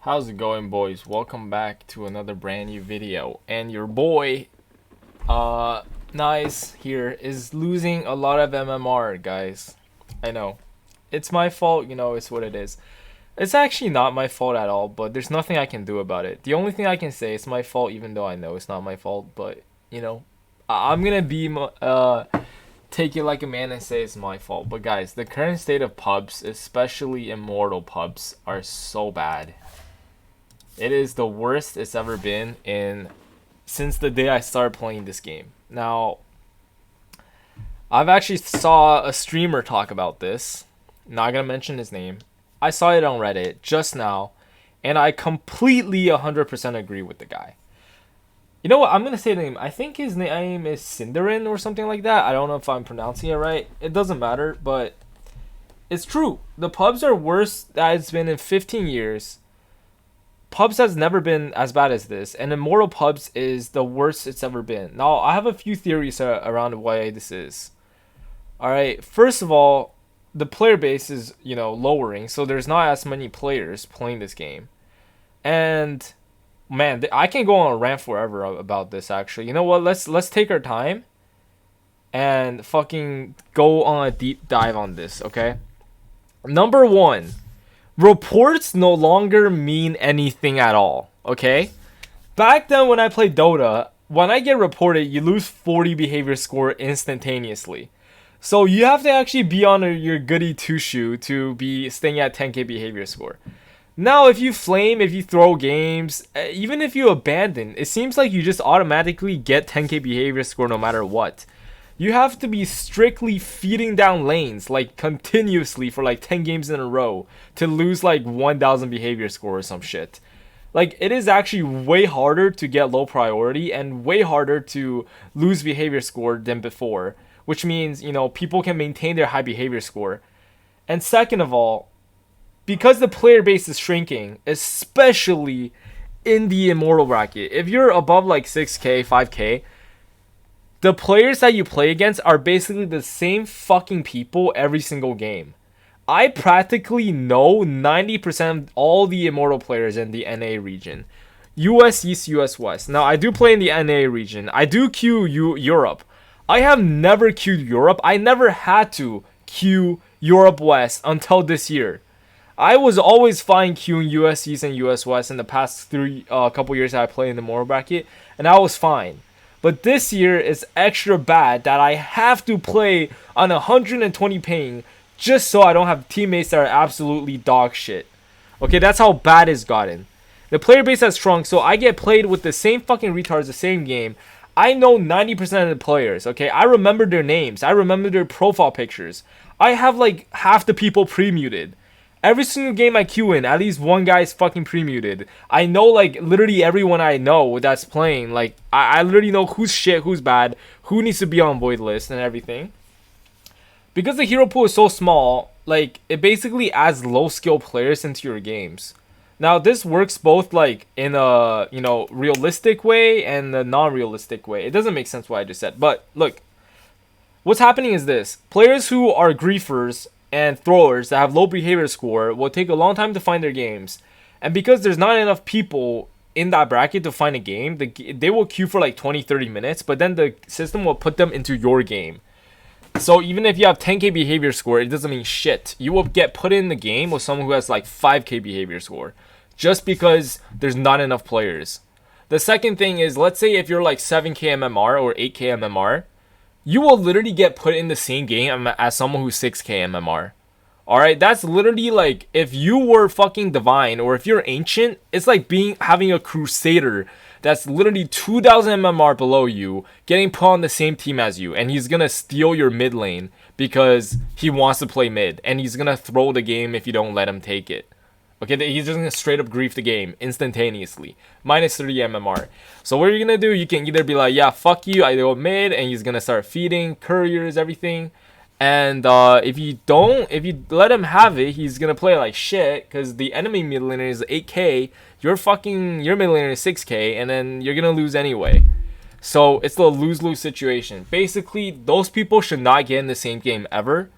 How's it going, boys? Welcome back to another brand new video. And your boy, Nice here is losing a lot of MMR, guys. I know. It's my fault, it's what it is. It's actually not my fault at all, but there's nothing I can do about it. The only thing I can say is my fault, even though I know it's not my fault, but, I'm gonna take it like a man and say it's my fault. But guys, the current state of pubs, especially immortal pubs, are so bad. It is the worst it's ever been since the day I started playing this game. Now, I've actually saw a streamer talk about this. Not gonna mention his name. I saw it on Reddit just now, and I completely 100% agree with the guy. You know what? I'm gonna say the name. I think his name is Cinderin or something like that. I don't know if I'm pronouncing it right. It doesn't matter, but it's true. The pubs are worse that it's been in 15 years. Pubs has never been as bad as this, and Immortal Pubs is the worst it's ever been. Now, I have a few theories around why this is. Alright, first of all, the player base is, lowering, so there's not as many players playing this game. And, man, I can go on a rant forever about this, actually. You know what, let's take our time and fucking go on a deep dive on this, okay? Number one. Reports no longer mean anything at all, okay? Back then when I played Dota, when I get reported, you lose 40 behavior score instantaneously. So you have to actually be on your goody two-shoe to be staying at 10k behavior score. Now, if you flame, if you throw games, even if you abandon, it seems like you just automatically get 10k behavior score no matter what. You have to be strictly feeding down lanes, like, continuously for, like, 10 games in a row to lose, like, 1,000 behavior score or some shit. Like, it is actually way harder to get low priority and way harder to lose behavior score than before, which means, people can maintain their high behavior score. And second of all, because the player base is shrinking, especially in the Immortal bracket, if you're above, like, 6k, 5k, the players that you play against are basically the same fucking people every single game. I practically know 90% of all the Immortal players in the NA region. US East, US West. Now, I do play in the NA region. I do queue Europe. I have never queued Europe. I never had to queue Europe West until this year. I was always fine queuing US East and US West in the past couple years that I played in the Immortal bracket, and I was fine. But this year is extra bad that I have to play on 120 ping just so I don't have teammates that are absolutely dog shit. Okay, that's how bad it's gotten. The player base has shrunk, so I get played with the same fucking retards the same game. I know 90% of the players, okay? I remember their names. I remember their profile pictures. I have like half the people pre-muted. Every single game I queue in, at least one guy is fucking pre-muted. I know, like, literally everyone I know that's playing. Like, I literally know who's shit, who's bad, who needs to be on void list and everything. Because the hero pool is so small, like, it basically adds low-skill players into your games. Now, this works both, like, in a, realistic way and a non-realistic way. It doesn't make sense what I just said. But, look, what's happening is this. Players who are griefers and throwers that have low behavior score will take a long time to find their games. And because there's not enough people in that bracket to find a game, they will queue for like 20-30 minutes, but then the system will put them into your game. So even if you have 10k behavior score, it doesn't mean shit. You will get put in the game with someone who has like 5k behavior score just because there's not enough players. The second thing is, let's say if you're like 7k MMR or 8k MMR, you will literally get put in the same game as someone who's 6k MMR. Alright, that's literally like, if you were fucking divine, or if you're ancient, it's like having a crusader that's literally 2000 MMR below you, getting put on the same team as you, and he's gonna steal your mid lane because he wants to play mid, and he's gonna throw the game if you don't let him take it. Okay, he's just gonna straight up grief the game instantaneously. Minus 30 MMR. So what you're gonna do, you can either be like, yeah, fuck you, I go mid, and he's gonna start feeding couriers, everything. And if you let him have it, he's gonna play like shit, because the enemy mid laner is 8k, your mid laner is 6k, and then you're gonna lose anyway. So it's the lose-lose situation. Basically, those people should not get in the same game ever.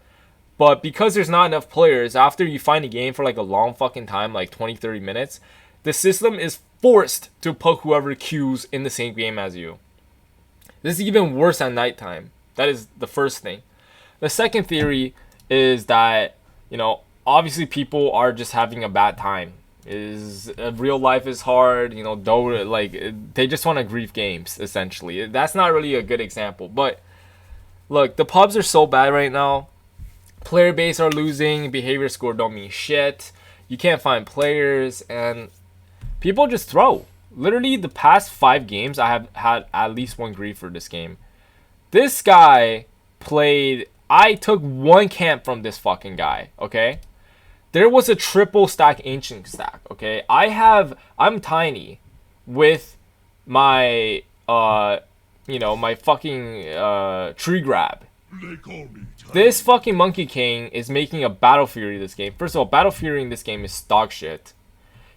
But because there's not enough players, after you find a game for like a long fucking time, like 20-30 minutes, The system is forced to put whoever queues in the same game as you. This is even worse at nighttime. That is the first thing. The second theory is that, obviously people are just having a bad time. Real life is hard, Dota, like, they just want to grief games, essentially. That's not really a good example. But, look, the pubs are so bad right now. Player base are losing, behavior score don't mean shit. You can't find players, and people just throw. Literally, the past 5 games, I have had at least one grief for this game. This guy played... I took 1 camp from this fucking guy, okay? There was a triple stack ancient stack, okay? I'm tiny with my, my fucking tree grab. This fucking Monkey King is making a Battle Fury this game. First of all, Battle Fury in this game is dog shit.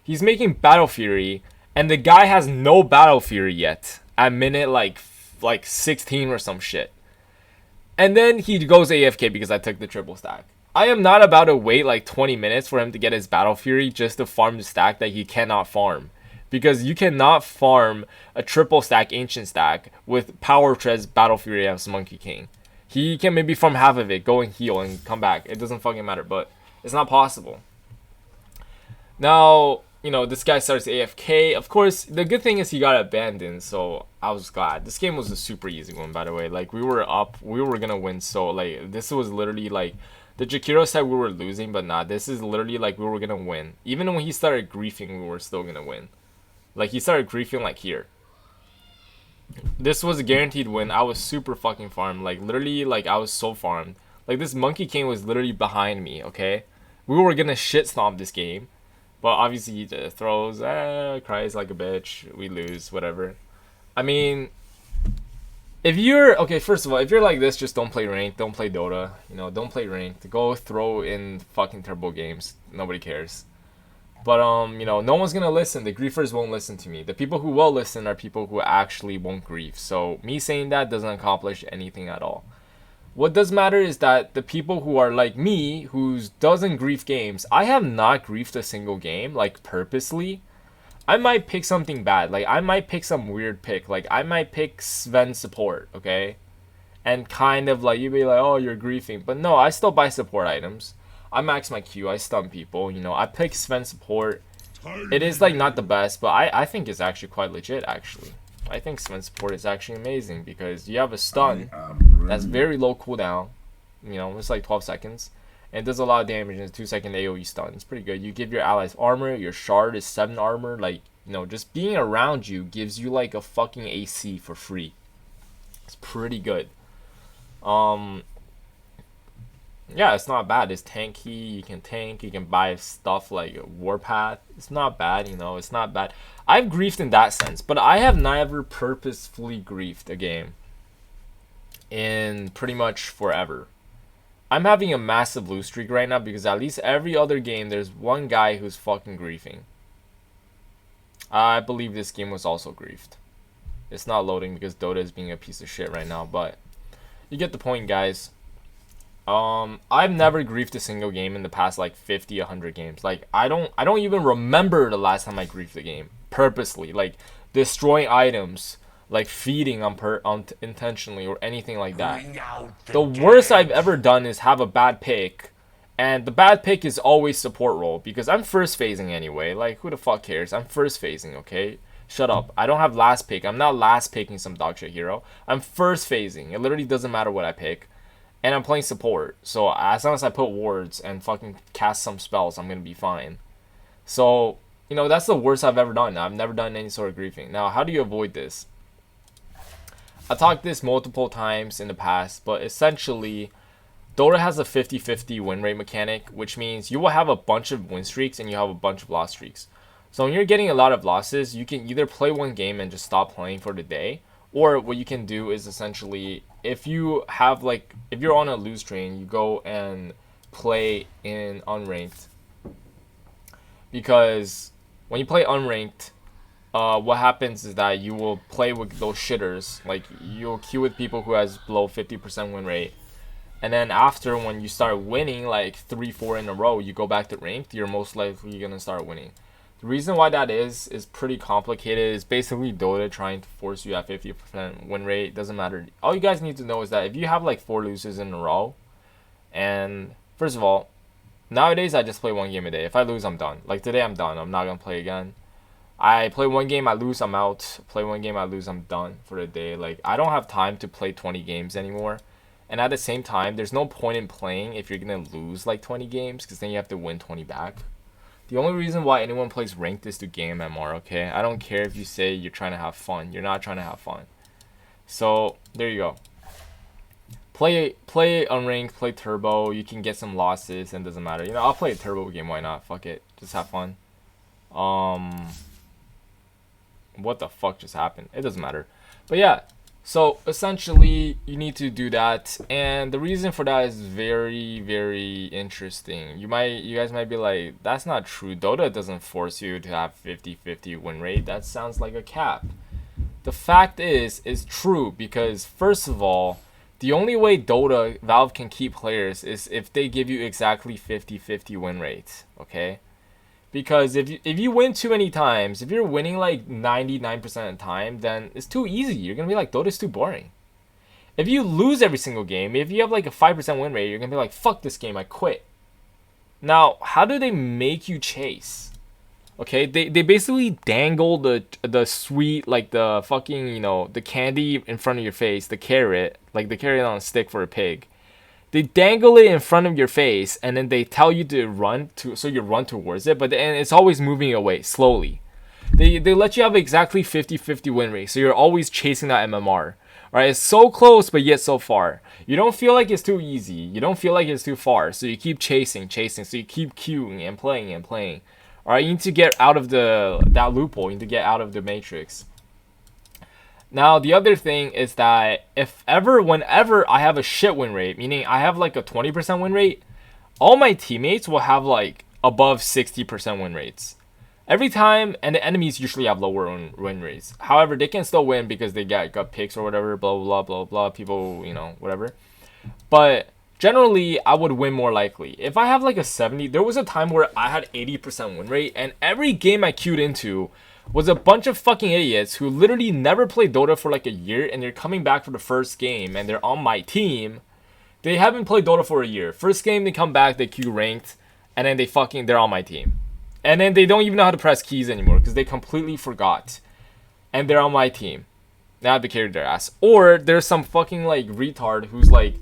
He's making Battle Fury, and the guy has no Battle Fury yet at minute like 16 or some shit. And then he goes AFK because I took the triple stack. I am not about to wait like 20 minutes for him to get his Battle Fury just to farm the stack that he cannot farm. Because you cannot farm a triple stack ancient stack with Power Treads Battle Fury as Monkey King. He can maybe farm half of it, go and heal and come back. It doesn't fucking matter, but it's not possible. Now, this guy starts AFK. Of course, the good thing is he got abandoned, so I was glad. This game was a super easy one, by the way. Like, we were up, we were gonna win, so, like, this was literally, like, the Jakiro said we were losing, but nah, this is literally, like, we were gonna win. Even when he started griefing, we were still gonna win. Like, he started griefing, like, here. This was a guaranteed win. I was super fucking farmed. Like, literally, like, I was so farmed. Like, this Monkey King was literally behind me, okay? We were gonna shit stomp this game. But obviously he just throws, cries like a bitch, we lose, whatever. I mean, first of all, if you're like this, just don't play ranked, don't play Dota, don't play ranked. Go throw in fucking turbo games, nobody cares. But, no one's gonna listen, the griefers won't listen to me. The people who will listen are people who actually won't grief. So, me saying that doesn't accomplish anything at all. What does matter is that the people who are like me, who doesn't grief games, I have not griefed a single game, like, purposely. I might pick something bad. Like, I might pick some weird pick. Like, I might pick Sven support, okay? And kind of, like, you'd be like, oh, you're griefing. But no, I still buy support items. I max my Q. I stun people, I pick Sven support. It is, like, not the best, but I think it's actually quite legit, actually. I think Sven support is actually amazing because you have a stun that's very low cooldown. It's like 12 seconds. And it does a lot of damage in a 2-second AoE stun. It's pretty good. You give your allies armor. Your shard is 7 armor. Like, just being around you gives you like a fucking AC for free. It's pretty good. Yeah, it's not bad. It's tanky. You can tank. You can buy stuff like Warpath. It's not bad, It's not bad. I've griefed in that sense, but I have never purposefully griefed a game in pretty much forever. I'm having a massive lose streak right now because at least every other game there's one guy who's fucking griefing. I believe this game was also griefed. It's not loading because Dota is being a piece of shit right now, but you get the point, guys. I've never griefed a single game in the past like 50, 100 games. Like, I don't even remember the last time I griefed a game purposely, like destroying items, like feeding intentionally or anything like that. The worst I've ever done is have a bad pick, and the bad pick is always support role because I'm first phasing anyway. Like, who the fuck cares? I'm first phasing, okay? Shut up. I don't have last pick. I'm not last picking some dog shit hero. I'm first phasing. It literally doesn't matter what I pick. And I'm playing support, so as long as I put wards and fucking cast some spells, I'm gonna be fine. So, that's the worst I've ever done. I've never done any sort of griefing. Now, how do you avoid this? I talked this multiple times in the past, but essentially, Dota has a 50-50 win rate mechanic, which means you will have a bunch of win streaks and you have a bunch of loss streaks. So when you're getting a lot of losses, you can either play one game and just stop playing for the day, or what you can do is essentially, if you're on a lose train, you go and play in unranked. Because when you play unranked, what happens is that you will play with those shitters. Like, you'll queue with people who has below 50% win rate. And then after, when you start winning like 3-4 in a row, you go back to ranked, you're most likely gonna start winning. The reason why that is pretty complicated. It's basically Dota trying to force you at 50% win rate. Doesn't matter. All you guys need to know is that if you have like 4 losses in a row, and first of all, nowadays I just play 1 game a day. If I lose, I'm done. Like today, I'm done. I'm not gonna play again. I play 1 game, I lose, I'm out. Play 1 game, I lose, I'm done for the day. Like I don't have time to play 20 games anymore. And at the same time, there's no point in playing if you're gonna lose like 20 games, because then you have to win 20 back. The only reason why anyone plays ranked is to gain MMR, okay? I don't care if you say you're trying to have fun. You're not trying to have fun. So, there you go. Play unranked, play turbo. You can get some losses, and it doesn't matter. You know, I'll play a turbo game. Why not? Fuck it. Just have fun. What the fuck just happened? It doesn't matter. But yeah. So essentially, you need to do that, and the reason for that is very, very interesting. You guys might be like, that's not true. Dota doesn't force you to have 50-50 win rate. That sounds like a cap. The fact is true, because first of all, the only way Valve can keep players is if they give you exactly 50-50 win rates. Okay. Because if you win too many times, if you're winning like 99% of the time, then it's too easy. You're going to be like, Dota's too boring. If you lose every single game, if you have like a 5% win rate, you're going to be like, fuck this game, I quit. Now, how do they make you chase? Okay, they basically dangle the sweet, like the fucking, you know, the candy in front of your face, the carrot, like the carrot on a stick for a pig. They dangle it in front of your face, and then they tell you to run so you run towards it, but then it's always moving away slowly. They let you have exactly 50-50 win rate, so you're always chasing that MMR. Alright, it's so close, but yet so far. You don't feel like it's too easy. You don't feel like it's too far, so you keep chasing, so you keep queuing and playing. Alright, you need to get out of that loophole. You need to get out of the matrix. Now, the other thing is that whenever I have a shit win rate, meaning I have like a 20% win rate, all my teammates will have like above 60% win rates. Every time, and the enemies usually have lower win rates. However, they can still win because they got picks or whatever, blah, blah, blah, blah, people, you know, whatever. But generally, I would win more likely. If I have like a 70, there was a time where I had 80% win rate, and every game I queued into was a bunch of fucking idiots who literally never played Dota for like a year, and they're coming back for the first game, and they're on my team. They haven't played Dota for a year. First game, they come back, they queue ranked, and then they're on my team. And then they don't even know how to press keys anymore because they completely forgot. And they're on my team. Now I have to carry their ass. Or there's some fucking like retard who's like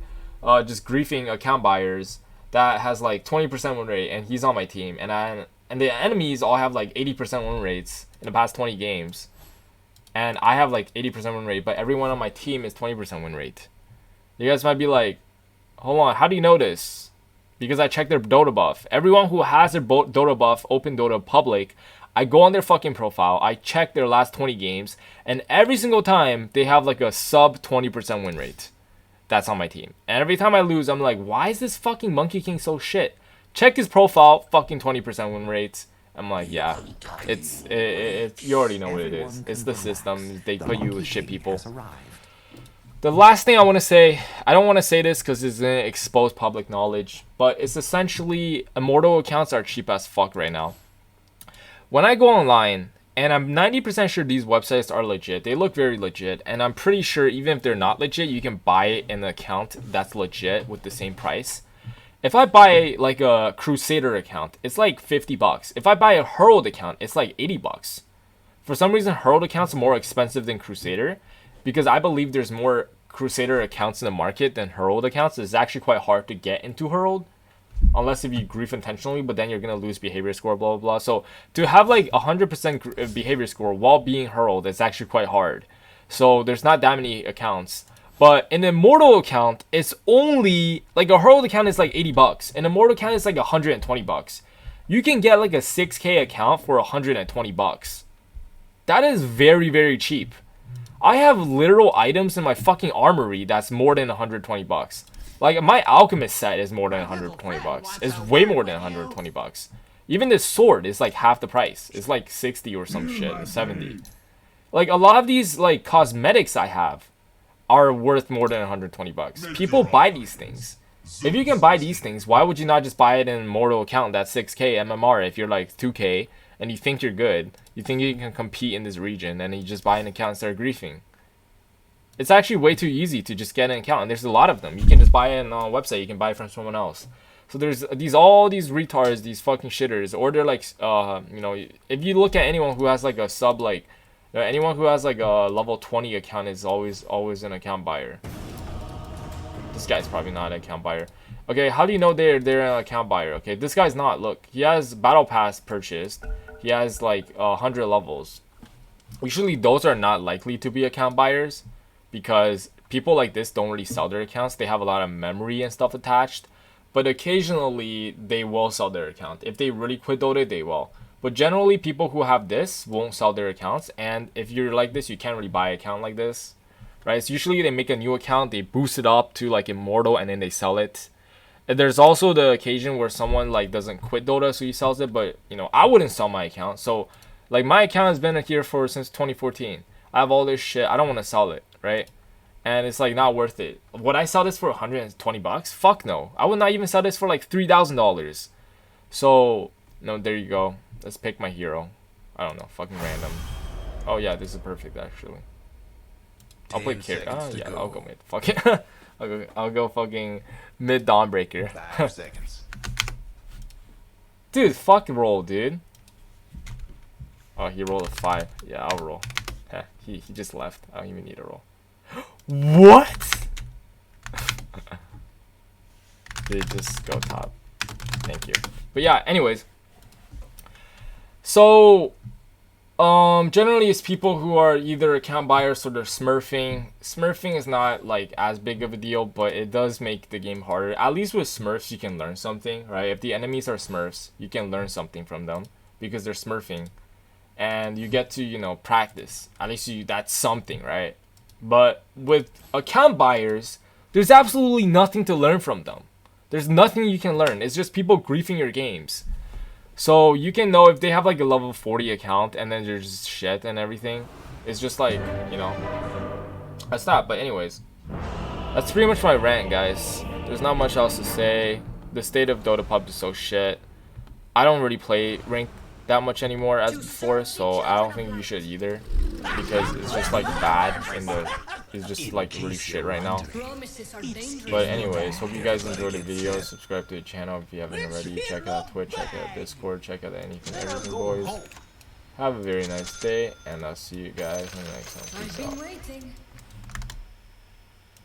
just griefing account buyers that has like 20% win rate, and he's on my team, and the enemies all have like 80% win rates in the past 20 games. And I have like 80% win rate, but everyone on my team is 20% win rate. You guys might be like, hold on, how do you know this? Because I checked their Dota buff. Everyone who has their Dota buff, open Dota public, I go on their fucking profile, I check their last 20 games, and every single time they have like a sub 20% win rate. That's on my team. And every time I lose, I'm like, why is this fucking Monkey King so shit? Check his profile, fucking 20% win rates. I'm like, yeah, it's you already know what it is. It's the system. They put you with shit people. The last thing I want to say, I don't want to say this because it's going to expose public knowledge, but it's essentially Immortal accounts are cheap as fuck right now. When I go online, and I'm 90% sure these websites are legit, they look very legit, and I'm pretty sure even if they're not legit, you can buy an account that's legit with the same price. If I buy like a Crusader account, it's like 50 bucks. If I buy a Herald account, it's like 80 bucks. For some reason, Herald accounts are more expensive than Crusader, because I believe there's more Crusader accounts in the market than Herald accounts. It's actually quite hard to get into Herald, unless if you grief intentionally, but then you're going to lose behavior score, blah, blah, blah. So to have like 100% behavior score while being Herald, it's actually quite hard. So there's not that many accounts. But an Immortal account is only, like a Herald account is like 80 bucks. An Immortal account is like 120 bucks. You can get like a 6K account for 120 bucks. That is very, very cheap. I have literal items in my fucking armory that's more than 120 bucks. Like my alchemist set is more than 120 bucks. It's way more than 120 bucks. Even this sword is like half the price. It's like 60 or some shit, 70. Like a lot of these like cosmetics I have are worth more than 120 bucks. People buy these things. If you can buy these things, why would you not just buy it in an Immortal account that's 6K MMR if you're like 2K and you think you're good. You think you can compete in this region, and you just buy an account and start griefing. It's actually way too easy to just get an account, and there's a lot of them. You can just buy it on a website. You can buy it from someone else. So there's all these retards, these fucking shitters, or they're like, you know, if you look at anyone who has like a sub, like, anyone who has like a level 20 account is always an account buyer. This guy's probably not an account buyer. Okay, how do you know they're an account buyer? Okay, this guy's not. Look, he has battle pass purchased. He has like 100 levels. Usually those are not likely to be account buyers, because people like this don't really sell their accounts. They have a lot of memory and stuff attached. But occasionally they will sell their account. If they really quit Dota, they will. But generally people who have this won't sell their accounts. And if you're like this, you can't really buy an account like this, right? So usually they make a new account, they boost it up to like immortal, and then they sell it. And there's also the occasion where someone like doesn't quit Dota, so he sells it. But you know, I wouldn't sell my account. So like my account has been here since 2014. I have all this shit. I don't want to sell it, right? And it's like not worth it. Would I sell this for 120 bucks? Fuck no. I would not even sell this for like $3,000. So no, there you go. Let's pick my hero. I don't know, fucking random. Oh yeah, this is perfect actually. I'll play carry. Oh yeah, I'll go mid. Fuck it. I'll go fucking mid Dawnbreaker. 5 seconds. Dude, fuck roll, dude. Oh, he rolled a 5. Yeah, I'll roll. Heh, he just left. I don't even need a roll. What? They just go top. Thank you. But yeah, anyways. So, generally it's people who are either account buyers or they're smurfing. Smurfing is not like as big of a deal, but it does make the game harder. At least with smurfs, you can learn something, right? If the enemies are smurfs, you can learn something from them because they're smurfing, and you get to, you know, practice. At least that's something, right? But with account buyers, there's absolutely nothing to learn from them. There's nothing you can learn. It's just people griefing your games. So you can know if they have like a level 40 account and then they're just shit and everything. It's just like, you know, that's that. But anyways, that's pretty much my rant, guys. There's not much else to say. The state of Dota PUBS is so shit. I don't really play ranked that much anymore as before, so I don't think you should either, because it's just like bad and it's just like really shit right now. But anyways, hope you guys enjoyed the video. Subscribe to the channel if you haven't already. Check out Twitch, check out Discord, check out anything, everything, boys. Have a very nice day, and I'll see you guys in the next one. Peace out.